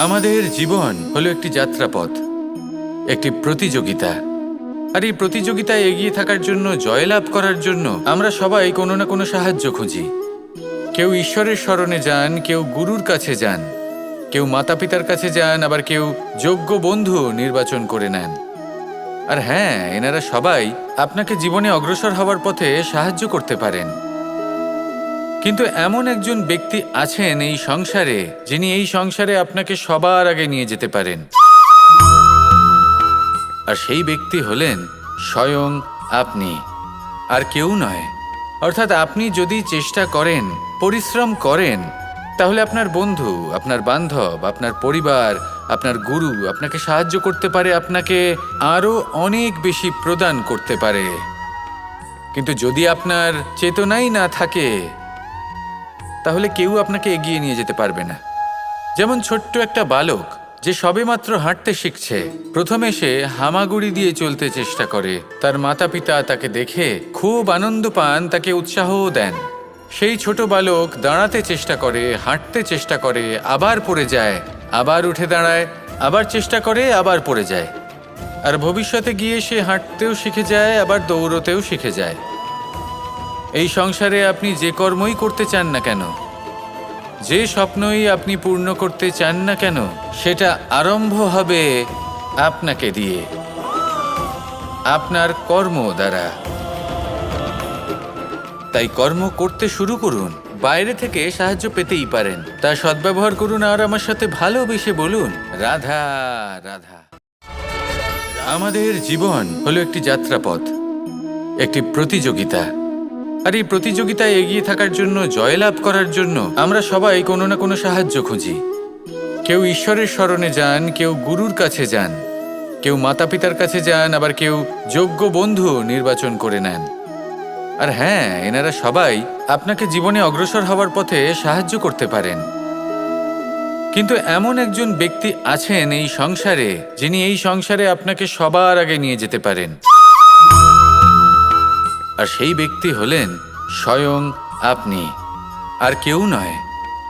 আমাদের জীবন হলো একটি যাত্রাপথ, একটি প্রতিযোগিতা। আর এই প্রতিযোগিতায় এগিয়ে থাকার জন্য, জয়লাভ করার জন্য আমরা সবাই কোনো না কোনো সাহায্য খুঁজি। কেউ ঈশ্বরের শরণে যান, কেউ গুরুর কাছে যান, কেউ মাতা পিতার কাছে যান, আবার কেউ যোগ্য বন্ধু নির্বাচন করে নেন। আর হ্যাঁ, এনারা সবাই আপনাকে জীবনে অগ্রসর হওয়ার পথে সাহায্য করতে পারেন। কিন্তু এমন একজন ব্যক্তি আছেন এই সংসারে, যিনি এই সংসারে আপনাকে সবার আগে নিয়ে যেতে পারেন। আর সেই ব্যক্তি হলেন স্বয়ং আপনি, আর কেউ নয়। অর্থাৎ আপনি যদি চেষ্টা করেন, পরিশ্রম করেন, তাহলে আপনার বন্ধু, আপনার বান্ধব, আপনার পরিবার, আপনার গুরু আপনাকে সাহায্য করতে পারে, আপনাকে আরও অনেক বেশি প্রদান করতে পারে। কিন্তু যদি আপনার চেতনাই না থাকে, তাহলে কেউ আপনাকে এগিয়ে নিয়ে যেতে পারবে না। যেমন ছোট্ট একটা বালক যে সবেমাত্র হাঁটতে শিখছে, প্রথমে সে হামাগুড়ি দিয়ে চলতে চেষ্টা করে। তার মাতা পিতা তাকে দেখে খুব আনন্দ পান, তাকে উৎসাহও দেন। সেই ছোট বালক দাঁড়াতে চেষ্টা করে, হাঁটতে চেষ্টা করে, আবার পড়ে যায়, আবার উঠে দাঁড়ায়, আবার চেষ্টা করে, আবার পড়ে যায়। আর ভবিষ্যতে গিয়ে সে হাঁটতেও শিখে যায়, আবার দৌড়তেও শিখে যায়। এই সংসারে আপনি যে কর্মই করতে চান না কেন, যে স্বপ্নই আপনি পূর্ণ করতে চান না কেন, সেটা আরম্ভ হবে আপনাকে দিয়ে, আপনার কর্ম দ্বারা। তাই কর্ম করতে শুরু করুন। বাইরে থেকে সাহায্য পেতেই পারেন, তা সদ্ব্যবহার করুন আর আমার সাথে ভালোবেসে বলুন, রাধা রাধা। আমাদের জীবন হলো একটি যাত্রাপথ, একটি প্রতিযোগিতা। আর এই প্রতিযোগিতায় এগিয়ে থাকার জন্য, জয়লাভ করার জন্য আমরা সবাই কোনো না কোনো সাহায্য খুঁজি। কেউ ঈশ্বরের শরণে যান, কেউ গুরুর কাছে যান, কেউ মাতা পিতার কাছে যান, আবার কেউ যোগ্য বন্ধু নির্বাচন করে নেন। আর হ্যাঁ, এনারা সবাই আপনাকে জীবনে অগ্রসর হওয়ার পথে সাহায্য করতে পারেন। কিন্তু এমন একজন ব্যক্তি আছেন এই সংসারে, যিনি এই সংসারে আপনাকে সবার আগে নিয়ে যেতে পারেন। আর সেই ব্যক্তি হলেন স্বয়ং আপনি, আর কেউ নয়।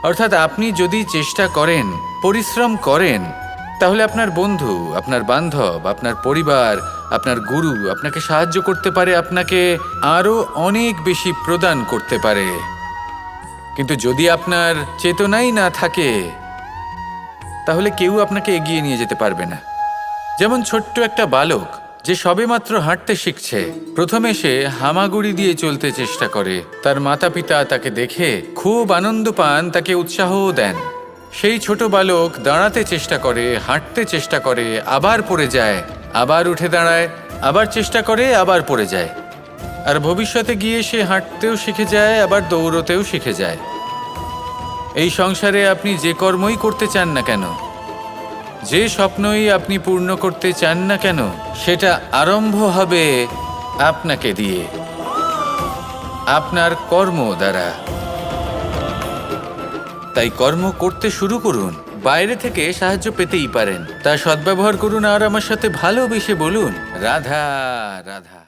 অর্থাৎ আপনি যদি চেষ্টা করেন, পরিশ্রম করেন, তাহলে আপনার বন্ধু, আপনার বান্ধব, আপনার পরিবার, আপনার গুরু আপনাকে সাহায্য করতে পারে, আপনাকে আরও অনেক বেশি প্রদান করতে পারে। কিন্তু যদি আপনার চেতনাই না থাকে, তাহলে কেউ আপনাকে এগিয়ে নিয়ে যেতে পারবে না। যেমন ছোট্ট একটা বালক যে সবেমাত্র হাঁটতে শিখছে, প্রথমে সে হামাগুড়ি দিয়ে চলতে চেষ্টা করে। তার মাতা পিতা তাকে দেখে খুব আনন্দ পান, তাকে উৎসাহও দেন। সেই ছোট বালক দাঁড়াতে চেষ্টা করে, হাঁটতে চেষ্টা করে, আবার পড়ে যায়, আবার উঠে দাঁড়ায়, আবার চেষ্টা করে, আবার পড়ে যায়। আর ভবিষ্যতে গিয়ে সে হাঁটতেও শিখে যায়, আবার দৌড়তেও শিখে যায়। এই সংসারে আপনি যে কর্মই করতে চান না কেন, যে স্বপ্নই আপনি পূর্ণ করতে চান না কেন, সেটা আরম্ভ হবে আপনাকে দিয়ে, আপনার কর্ম দ্বারা। তাই কর্ম করতে শুরু করুন। বাইরে থেকে সাহায্য পেতেই পারেন, তা সদ্ব্যবহার করুন আর আমার সাথে ভালোবেসে বলুন, রাধা রাধা।